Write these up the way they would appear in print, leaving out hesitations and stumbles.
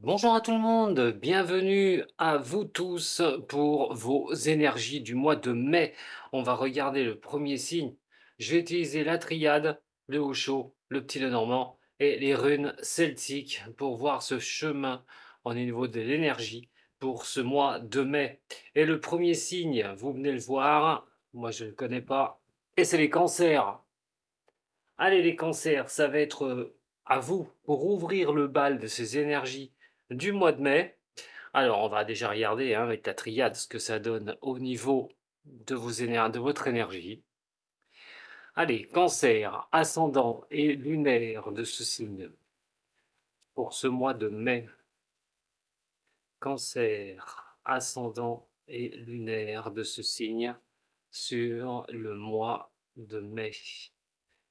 Bonjour à tout le monde, bienvenue à vous tous pour vos énergies du mois de mai. On va regarder le premier signe. Je vais utiliser la triade, le Osho, le petit Lenormand et les runes celtiques pour voir ce chemin au niveau de l'énergie pour ce mois de mai. Et le premier signe, vous venez le voir, moi je ne le connais pas, et c'est les cancers. Allez les cancers, ça va être à vous pour ouvrir le bal de ces énergies du mois de mai. Alors, on va déjà regarder hein, avec la triade ce que ça donne au niveau de, de votre énergie. Allez, cancer, ascendant et lunaire de ce signe pour ce mois de mai. Cancer, ascendant et lunaire de ce signe sur le mois de mai.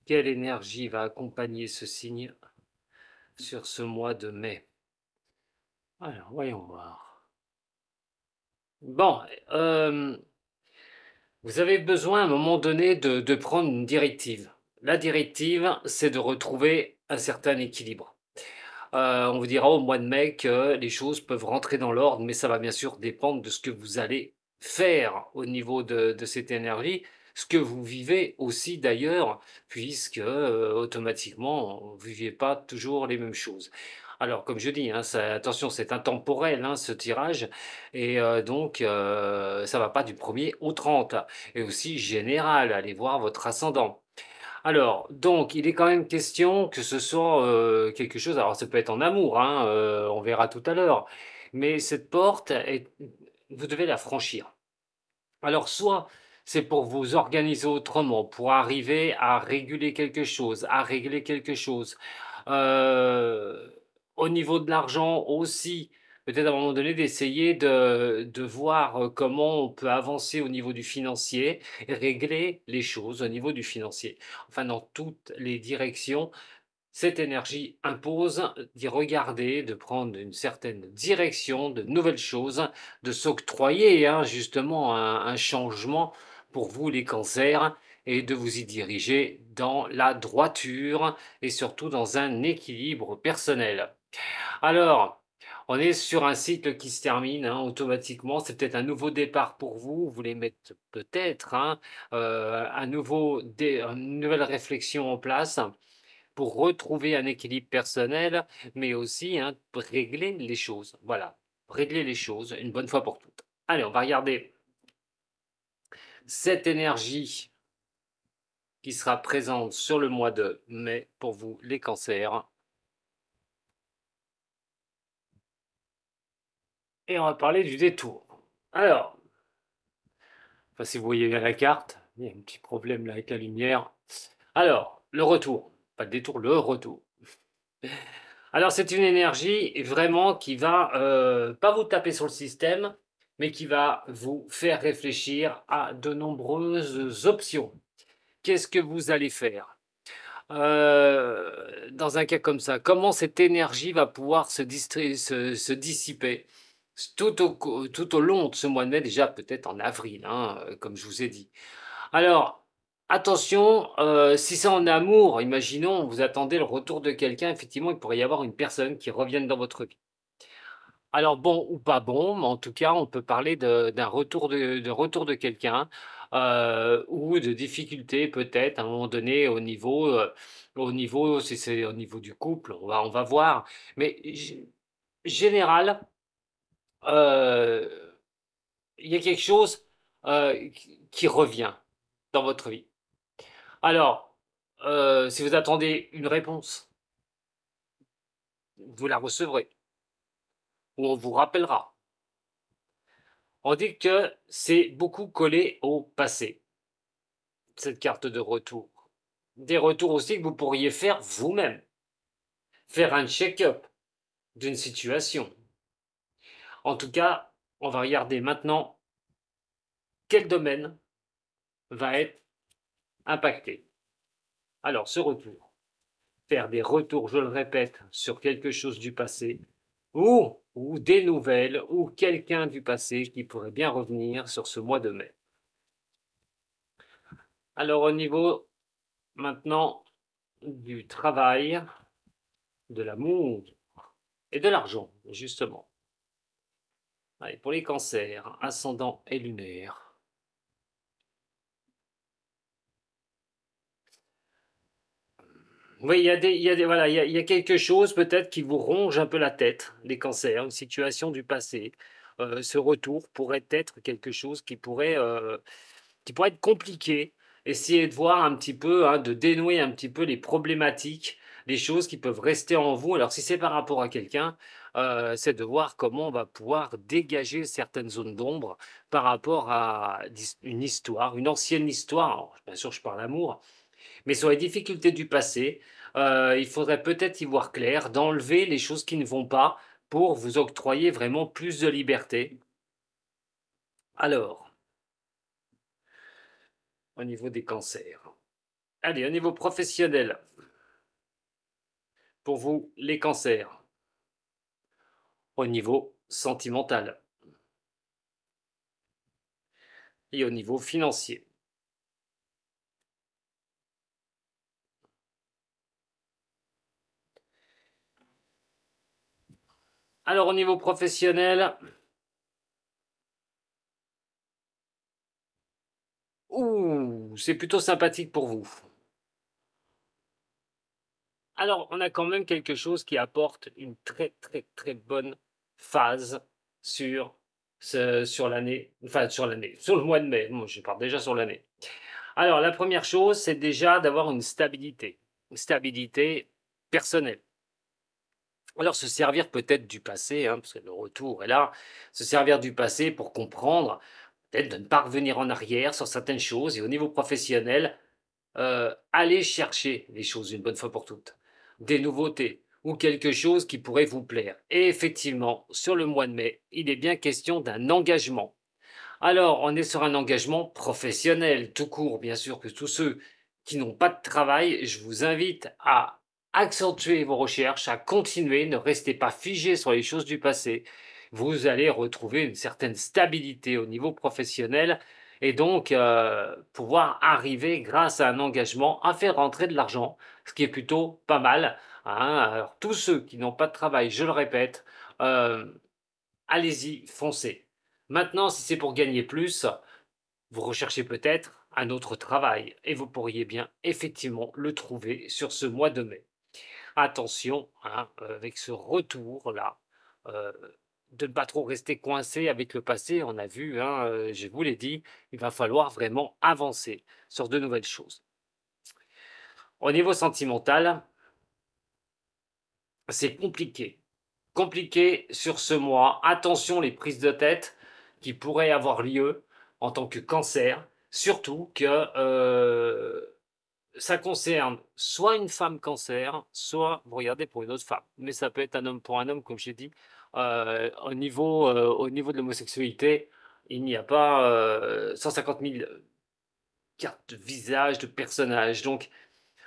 Quelle énergie va accompagner ce signe sur ce mois de mai? Alors, voyons voir. Bon, vous avez besoin à un moment donné de prendre une directive. La directive, c'est de retrouver un certain équilibre. On vous dira au mois de mai que les choses peuvent rentrer dans l'ordre, mais ça va bien sûr dépendre de ce que vous allez faire au niveau de cette énergie, ce que vous vivez aussi d'ailleurs, puisque automatiquement, vous ne viviez pas toujours les mêmes choses. Alors, comme je dis, hein, attention, c'est intemporel hein, ce tirage, et donc ça ne va pas du 1er au 30, et aussi général, allez voir votre ascendant. Alors, donc, il est quand même question que ce soit, quelque chose alors ça peut être en amour, hein, on verra tout à l'heure, mais cette porte est vous devez la franchir. Alors soit c'est pour vous organiser autrement, pour arriver à réguler quelque chose, à régler quelque chose. Au niveau de l'argent aussi, peut-être à un moment donné d'essayer de voir, comment on peut avancer au niveau du financier et régler les choses au niveau du financier. Enfin dans toutes les directions, cette énergie impose d'y regarder, de prendre une certaine direction, de nouvelles choses, de s'octroyer hein, justement un changement pour vous les cancers et de vous y diriger dans la droiture et surtout dans un équilibre personnel. Alors, on est sur un cycle qui se termine hein, automatiquement. C'est peut-être un nouveau départ pour vous. Vous voulez mettre peut-être hein, une nouvelle réflexion en place pour retrouver un équilibre personnel, mais aussi hein, régler les choses. Voilà, régler les choses une bonne fois pour toutes. Allez, on va regarder cette énergie qui sera présente sur le mois de mai pour vous, les cancers. Et on va parler du détour. Alors, enfin, si vous voyez bien la carte, il y a un petit problème là avec la lumière. Alors, le retour, pas le détour, le retour. Alors, c'est une énergie vraiment qui va pas vous taper sur le système, mais qui va vous faire réfléchir à de nombreuses options. Qu'est-ce que vous allez faire dans un cas comme ça? Comment cette énergie va pouvoir se dissiper tout au long de ce mois de mai, déjà peut-être en avril, hein, comme je vous ai dit. Alors, attention, si c'est en amour, imaginons, vous attendez le retour de quelqu'un, effectivement, il pourrait y avoir une personne qui revienne dans votre vie. Alors bon ou pas bon, mais en tout cas, on peut parler d'un retour de quelqu'un, ou de difficultés peut-être à un moment donné si c'est au niveau du couple, on va voir. Mais général, heu, il y a quelque chose, qui revient dans votre vie. Alors, si vous attendez une réponse, vous la recevrez ou on vous rappellera. On dit que c'est beaucoup collé au passé, cette carte de retour. Des retours aussi que vous pourriez faire vous-même, faire un check-up d'une situation. En tout cas, on va regarder maintenant quel domaine va être impacté. Alors, ce retour, faire des retours, je le répète, sur quelque chose du passé, ou des nouvelles, ou quelqu'un du passé qui pourrait bien revenir sur ce mois de mai. Alors au niveau maintenant du travail, de l'amour, et de l'argent, justement. Allez, pour les cancers, ascendant et lunaire. Oui, voilà, il y a quelque chose peut-être qui vous ronge un peu la tête, les cancers, une situation du passé. Ce retour pourrait être quelque chose qui pourrait être compliqué. Essayez de voir un petit peu, hein, de dénouer un petit peu les problématiques, les choses qui peuvent rester en vous. Alors si c'est par rapport à quelqu'un, c'est de voir comment on va pouvoir dégager certaines zones d'ombre par rapport à une histoire, une ancienne histoire. Alors, bien sûr, je parle amour, mais sur les difficultés du passé, il faudrait peut-être y voir clair, d'enlever les choses qui ne vont pas pour vous octroyer vraiment plus de liberté. Alors, au niveau des cancers. Allez, au niveau professionnel, pour vous, les cancers. Au niveau sentimental et au niveau financier. Alors, au niveau professionnel, ouh, c'est plutôt sympathique pour vous. Alors, on a quand même quelque chose qui apporte une très, très, très bonne phase sur, sur l'année, enfin sur l'année, sur le mois de mai. Moi, je pars déjà sur l'année. Alors, la première chose, c'est déjà d'avoir une stabilité personnelle. Alors, se servir peut-être du passé, hein, parce que le retour est là, se servir du passé pour comprendre, peut-être de ne pas revenir en arrière sur certaines choses et au niveau professionnel, aller chercher les choses une bonne fois pour toutes, des nouveautés ou quelque chose qui pourrait vous plaire. Et effectivement, sur le mois de mai, il est bien question d'un engagement. Alors, on est sur un engagement professionnel, tout court, bien sûr que tous ceux qui n'ont pas de travail, je vous invite à accentuer vos recherches, à continuer, ne restez pas figés sur les choses du passé. Vous allez retrouver une certaine stabilité au niveau professionnel et donc pouvoir arriver, grâce à un engagement, à faire rentrer de l'argent, ce qui est plutôt pas mal, hein. Alors, tous ceux qui n'ont pas de travail, je le répète, euh, allez-y, foncez. Maintenant, si c'est pour gagner plus, vous recherchez peut-être un autre travail et vous pourriez bien effectivement le trouver sur ce mois de mai. Attention, hein, avec ce retour-là, euh, de ne pas trop rester coincé avec le passé. On a vu, hein, je vous l'ai dit, il va falloir vraiment avancer sur de nouvelles choses. Au niveau sentimental, c'est compliqué. Compliqué sur ce mois. Attention les prises de tête qui pourraient avoir lieu en tant que cancer. Surtout que ça concerne soit une femme cancer, soit vous regardez pour une autre femme. Mais ça peut être un homme pour un homme, comme j'ai dit. Au niveau de l'homosexualité, il n'y a pas 150 000 cartes de visage, de personnages. Donc,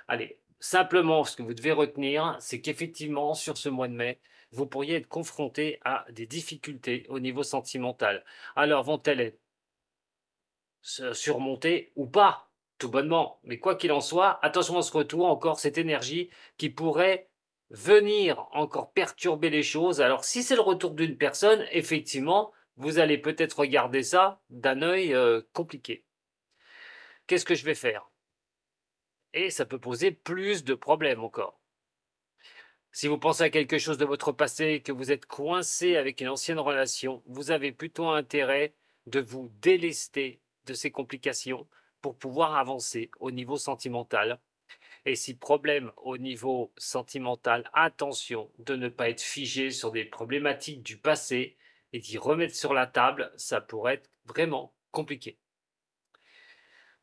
allez, simplement, ce que vous devez retenir, c'est qu'effectivement, sur ce mois de mai, vous pourriez être confronté à des difficultés au niveau sentimental. Alors, vont-elles être surmontées ou pas, tout bonnement? Mais quoi qu'il en soit, attention à ce retour, encore cette énergie qui pourrait venir encore perturber les choses. Alors, si c'est le retour d'une personne, effectivement, vous allez peut-être regarder ça d'un œil compliqué. Qu'est-ce que je vais faire? Et ça peut poser plus de problèmes encore. Si vous pensez à quelque chose de votre passé et que vous êtes coincé avec une ancienne relation, vous avez plutôt intérêt de vous délester de ces complications pour pouvoir avancer au niveau sentimental. Et si problème au niveau sentimental, attention de ne pas être figé sur des problématiques du passé et d'y remettre sur la table, ça pourrait être vraiment compliqué.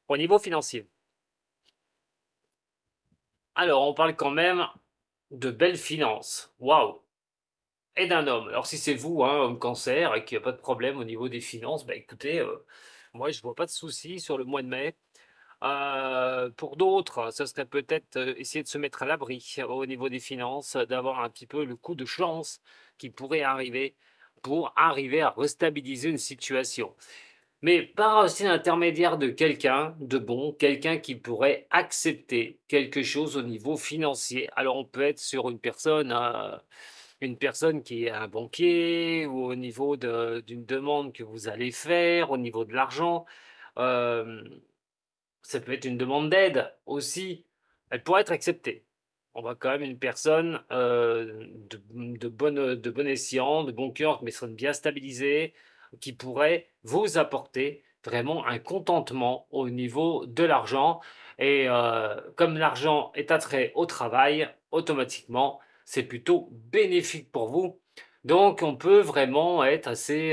Au niveau financier, alors on parle quand même de belles finances. Waouh! Et d'un homme. Alors si c'est vous, hein, homme cancer, et qu'il n'y a pas de problème au niveau des finances, bah écoutez, moi je vois pas de souci sur le mois de mai. Pour d'autres, ce serait peut-être essayer de se mettre à l'abri au niveau des finances, d'avoir un petit peu le coup de chance qui pourrait arriver pour arriver à restabiliser une situation. Mais par aussi l'intermédiaire de quelqu'un de bon, quelqu'un qui pourrait accepter quelque chose au niveau financier. Alors on peut être sur une personne une personne qui est un banquier ou au niveau d'une demande que vous allez faire, au niveau de l'argent. Ça peut être une demande d'aide aussi. Elle pourrait être acceptée. On voit quand même une personne de bon escient, de bon cœur, mais sonne bien stabilisée, qui pourrait vous apporter vraiment un contentement au niveau de l'argent. Et comme l'argent est attrait au travail, automatiquement, c'est plutôt bénéfique pour vous. Donc, on peut vraiment être assez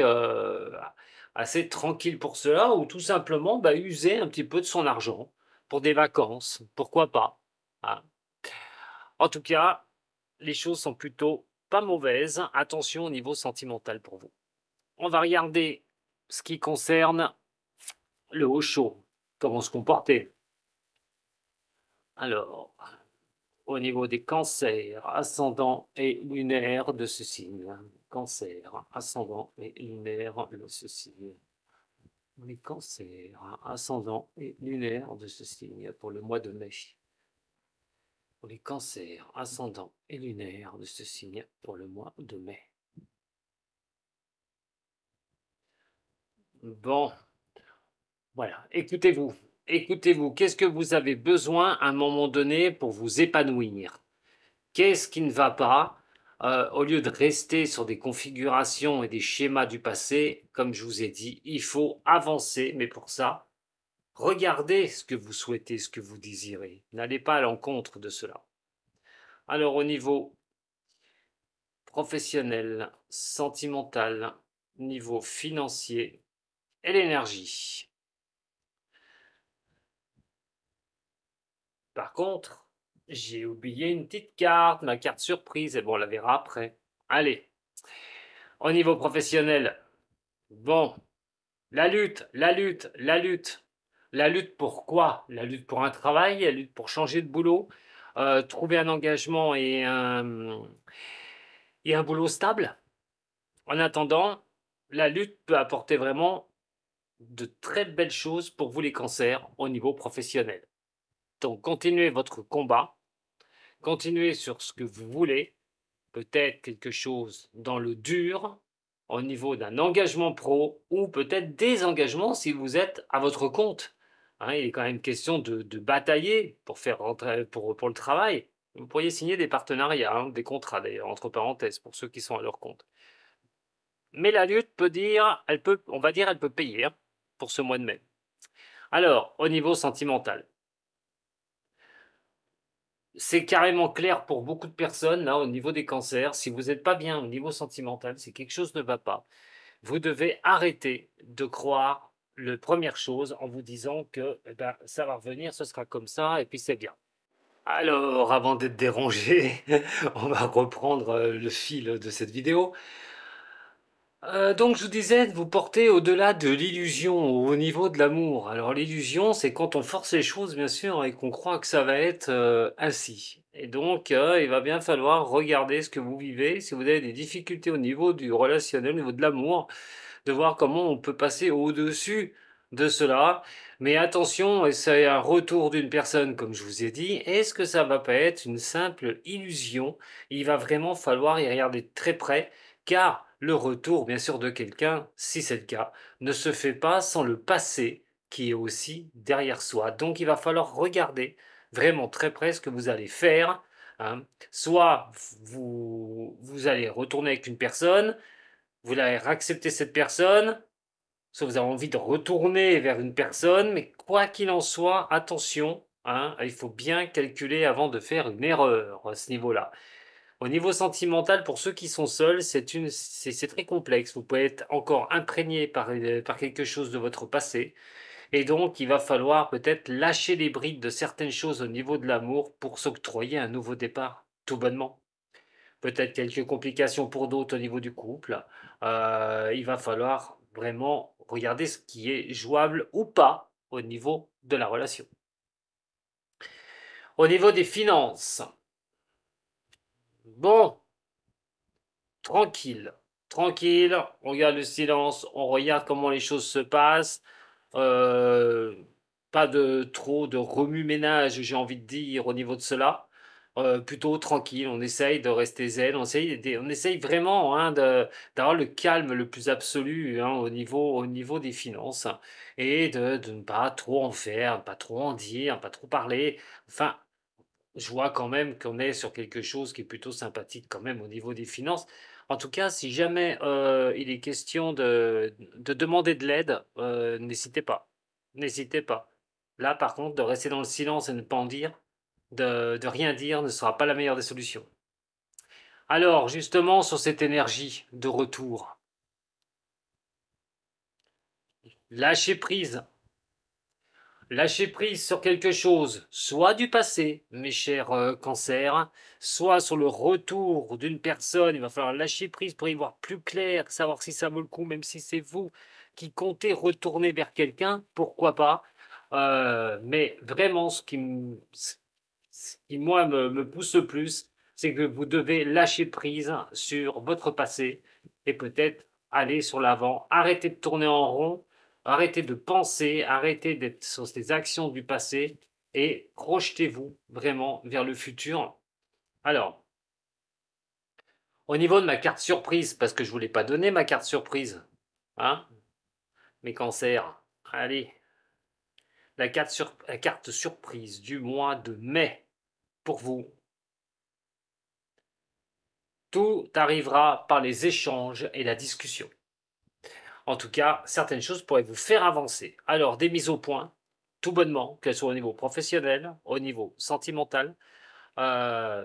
tranquille pour cela, ou tout simplement user un petit peu de son argent pour des vacances, pourquoi pas. Hein. En tout cas, les choses sont plutôt pas mauvaises. Attention au niveau sentimental pour vous. On va regarder ce qui concerne le haut chaud, comment se comporter. Alors, au niveau des cancers, ascendant et lunaire de ce signe. Cancer, ascendant et lunaire de ce signe. Les cancers, ascendant et lunaire de ce signe pour le mois de mai. Pour les cancers, ascendant et lunaire de ce signe pour le mois de mai. Bon, voilà, écoutez-vous. Écoutez-vous, qu'est-ce que vous avez besoin à un moment donné pour vous épanouir? Qu'est-ce qui ne va pas? Au lieu de rester sur des configurations et des schémas du passé, comme je vous ai dit, il faut avancer, mais pour ça, regardez ce que vous souhaitez, ce que vous désirez. N'allez pas à l'encontre de cela. Alors au niveau professionnel, sentimental, niveau financier et l'énergie. Par contre, j'ai oublié une petite carte, ma carte surprise, et bon, on la verra après. Allez, au niveau professionnel, bon, la lutte, la lutte, la lutte. La lutte pour quoi? La lutte pour un travail, la lutte pour changer de boulot, trouver un engagement et un boulot stable. En attendant, la lutte peut apporter vraiment de très belles choses pour vous les cancers au niveau professionnel. Donc continuez votre combat, continuez sur ce que vous voulez, peut-être quelque chose dans le dur, au niveau d'un engagement pro, ou peut-être des engagements si vous êtes à votre compte. Hein, il est quand même question de batailler pour faire rentrer, pour le travail. Vous pourriez signer des partenariats, hein, des contrats d'ailleurs, entre parenthèses, pour ceux qui sont à leur compte. Mais la lutte peut dire, elle peut, on va dire, elle peut payer hein, pour ce mois de mai. Alors, au niveau sentimental, c'est carrément clair pour beaucoup de personnes, là, au niveau des cancers. Si vous n'êtes pas bien au niveau sentimental, si quelque chose ne va pas, vous devez arrêter de croire la première chose en vous disant que eh ben, ça va revenir, ce sera comme ça, et puis c'est bien. Alors, avant d'être dérangé, on va reprendre le fil de cette vidéo. Donc je vous disais de vous porter au-delà de l'illusion, au niveau de l'amour. Alors l'illusion, c'est quand on force les choses, bien sûr, et qu'on croit que ça va être ainsi. Et donc il va bien falloir regarder ce que vous vivez, si vous avez des difficultés au niveau du relationnel, au niveau de l'amour, de voir comment on peut passer au-dessus de cela. Mais attention, et c'est un retour d'une personne, comme je vous ai dit, est-ce que ça va pas être une simple illusion? Il va vraiment falloir y regarder de très près, car le retour, bien sûr, de quelqu'un, si c'est le cas, ne se fait pas sans le passé qui est aussi derrière soi. Donc il va falloir regarder vraiment très près ce que vous allez faire. Hein. Soit vous allez retourner avec une personne, vous allez accepter cette personne, soit vous avez envie de retourner vers une personne, mais quoi qu'il en soit, attention, hein, il faut bien calculer avant de faire une erreur à ce niveau-là. Au niveau sentimental, pour ceux qui sont seuls, c'est très complexe. Vous pouvez être encore imprégné par quelque chose de votre passé. Et donc, il va falloir peut-être lâcher les brides de certaines choses au niveau de l'amour pour s'octroyer un nouveau départ, tout bonnement. Peut-être quelques complications pour d'autres au niveau du couple. Il va falloir vraiment regarder ce qui est jouable ou pas au niveau de la relation. Au niveau des finances, bon, tranquille, tranquille, on garde le silence, on regarde comment les choses se passent. Euh, Pas de trop de remue-ménage, j'ai envie de dire, au niveau de cela. plutôt tranquille, on essaye de rester zen, on essaye vraiment, hein, d'avoir le calme le plus absolu, hein, au niveau des finances et de ne pas trop en faire, pas trop en dire, pas trop parler. Enfin, je vois quand même qu'on est sur quelque chose qui est plutôt sympathique quand même au niveau des finances. En tout cas, si jamais, il est question de demander de l'aide, n'hésitez pas, n'hésitez pas. Là, par contre, de rester dans le silence et ne pas en dire, de rien dire ne sera pas la meilleure des solutions. Alors, justement, sur cette énergie de retour, lâcher prise. Lâcher prise sur quelque chose, soit du passé, mes chers cancers, soit sur le retour d'une personne. Il va falloir lâcher prise pour y voir plus clair, savoir si ça vaut le coup, même si c'est vous qui comptez retourner vers quelqu'un, pourquoi pas. Mais vraiment, ce qui moi, me pousse le plus, c'est que vous devez lâcher prise sur votre passé et peut-être aller sur l'avant, arrêter de tourner en rond. Arrêtez de penser, arrêtez d'être sur ces actions du passé et projetez-vous vraiment vers le futur. Alors, au niveau de ma carte surprise, parce que je ne vous l'ai pas donné ma carte surprise, hein, mes cancers, allez, la carte surprise du mois de mai pour vous. Tout arrivera par les échanges et la discussion. En tout cas, certaines choses pourraient vous faire avancer. Alors, des mises au point, tout bonnement, qu'elles soient au niveau professionnel, au niveau sentimental,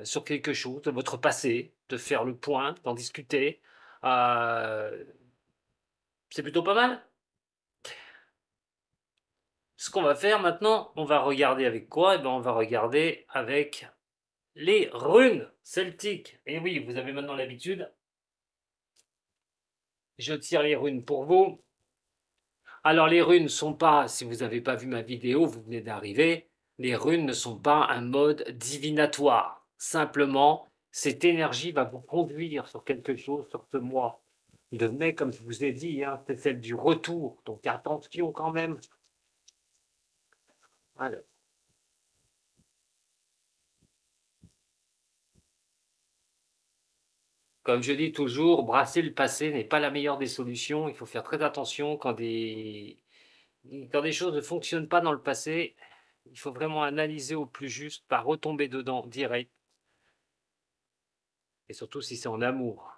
sur quelque chose de votre passé, de faire le point, d'en discuter. C'est plutôt pas mal. Ce qu'on va faire maintenant, on va regarder avec quoi? Eh ben, on va regarder avec les runes celtiques. Et oui, vous avez maintenant l'habitude. Je tire les runes pour vous. Alors les runes ne sont pas, si vous n'avez pas vu ma vidéo, vous venez d'arriver, les runes ne sont pas un mode divinatoire. Simplement, cette énergie va vous conduire sur quelque chose sur ce mois de mai, comme je vous ai dit, hein, c'est celle du retour. Donc attention quand même. Alors, comme je dis toujours, brasser le passé n'est pas la meilleure des solutions. Il faut faire très attention quand des choses ne fonctionnent pas dans le passé. Il faut vraiment analyser au plus juste, pas retomber dedans direct. Et surtout si c'est en amour.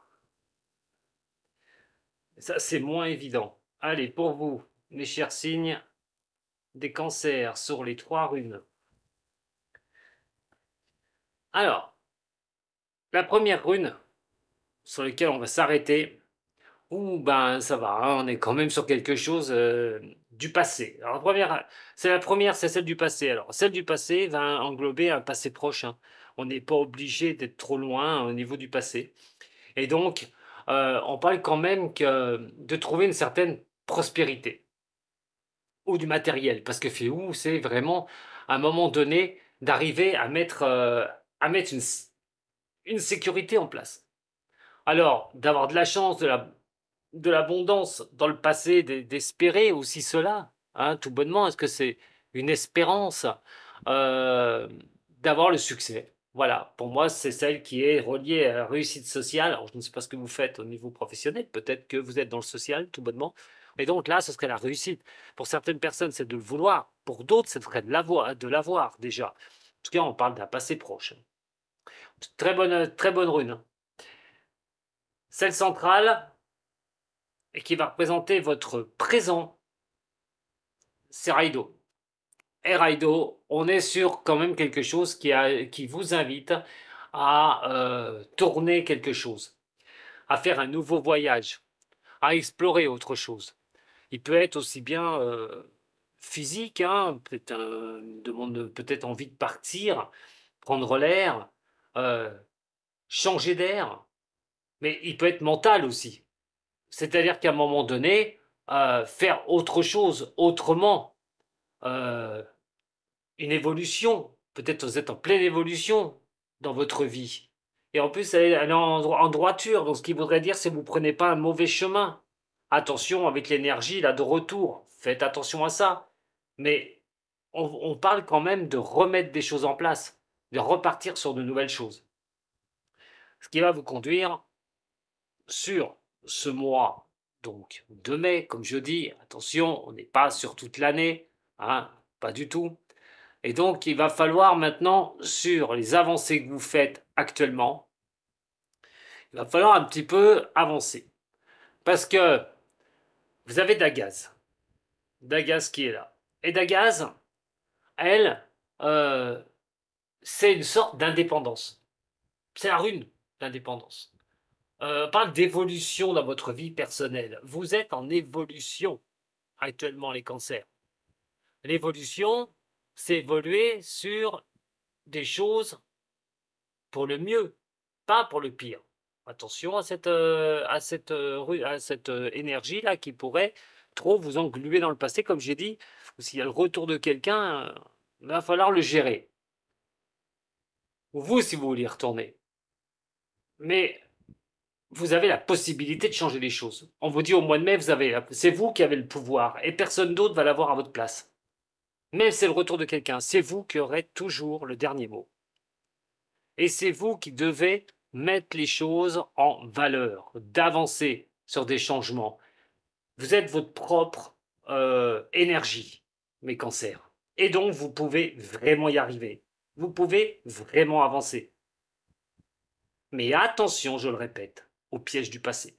Ça, c'est moins évident. Allez, pour vous, mes chers signes, des cancers sur les 3 runes. Alors, la première rune sur laquelle on va s'arrêter, ouh, ben ça va, hein, on est quand même sur quelque chose du passé. Alors, la première, c'est celle du passé. Alors, celle du passé va englober un passé proche, hein. On n'est pas obligé d'être trop loin au niveau du passé. Et donc, on parle quand même de trouver une certaine prospérité ou du matériel, parce que Féou, c'est vraiment à un moment donné d'arriver à mettre une sécurité en place. Alors, d'avoir de la chance, de l'abondance dans le passé, d'espérer aussi cela, hein, tout bonnement, est-ce que c'est une espérance d'avoir le succès? Voilà, pour moi, c'est celle qui est reliée à la réussite sociale. Alors, je ne sais pas ce que vous faites au niveau professionnel, peut-être que vous êtes dans le social, tout bonnement. Et donc là, ce serait la réussite. Pour certaines personnes, c'est de le vouloir. Pour d'autres, ce serait de l'avoir déjà. En tout cas, on parle d'un passé proche. Très bonne rune, hein. Celle centrale, et qui va représenter votre présent, c'est Raido. Et Raido, on est sur quand même quelque chose qui vous invite à tourner quelque chose, à faire un nouveau voyage, à explorer autre chose. Il peut être aussi bien physique, hein, peut-être demande peut-être envie de partir, prendre l'air, euh, changer d'air, mais il peut être mental aussi. C'est-à-dire qu'à un moment donné, faire autre chose, autrement, euh, une évolution. Peut-être vous êtes en pleine évolution dans votre vie. Et en plus, elle est en droiture. Donc, ce qui voudrait dire, c'est que vous ne prenez pas un mauvais chemin. Attention avec l'énergie là de retour. Faites attention à ça. Mais on parle quand même de remettre des choses en place. de repartir sur de nouvelles choses. Ce qui va vous conduire sur ce mois donc de mai, comme je dis, attention, on n'est pas sur toute l'année, hein, pas du tout. Et donc, il va falloir maintenant, sur les avancées que vous faites actuellement, il va falloir un petit peu avancer. Parce que vous avez Dagaz. Dagaz qui est là. Et Dagaz, elle, euh, c'est une sorte d'indépendance. C'est la rune d'indépendance. Parle d'évolution dans votre vie personnelle. Vous êtes en évolution actuellement, les cancers. L'évolution, c'est évoluer sur des choses pour le mieux, pas pour le pire. Attention à cette énergie-là qui pourrait trop vous engluer dans le passé, comme j'ai dit, ou s'il y a le retour de quelqu'un, il va falloir le gérer. Ou vous, si vous voulez y retourner. Mais vous avez la possibilité de changer les choses. On vous dit au mois de mai, c'est vous qui avez le pouvoir, et personne d'autre va l'avoir à votre place. Même si c'est le retour de quelqu'un, c'est vous qui aurez toujours le dernier mot. Et c'est vous qui devez mettre les choses en valeur, d'avancer sur des changements. Vous êtes votre propre énergie, mes cancers. Et donc, vous pouvez vraiment y arriver. Vous pouvez vraiment avancer. Mais attention, je le répète, au piège du passé.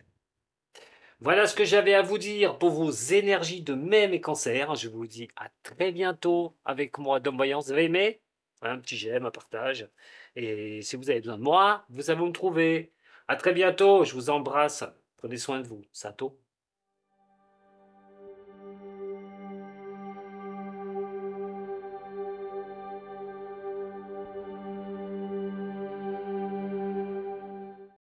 Voilà ce que j'avais à vous dire pour vos énergies de mai, mes cancers. Je vous dis à très bientôt avec moi, Dom Voyance. Vous avez aimé? Un petit j'aime, un partage. Et si vous avez besoin de moi, vous savez où me trouver. À très bientôt, je vous embrasse. Prenez soin de vous. Sato.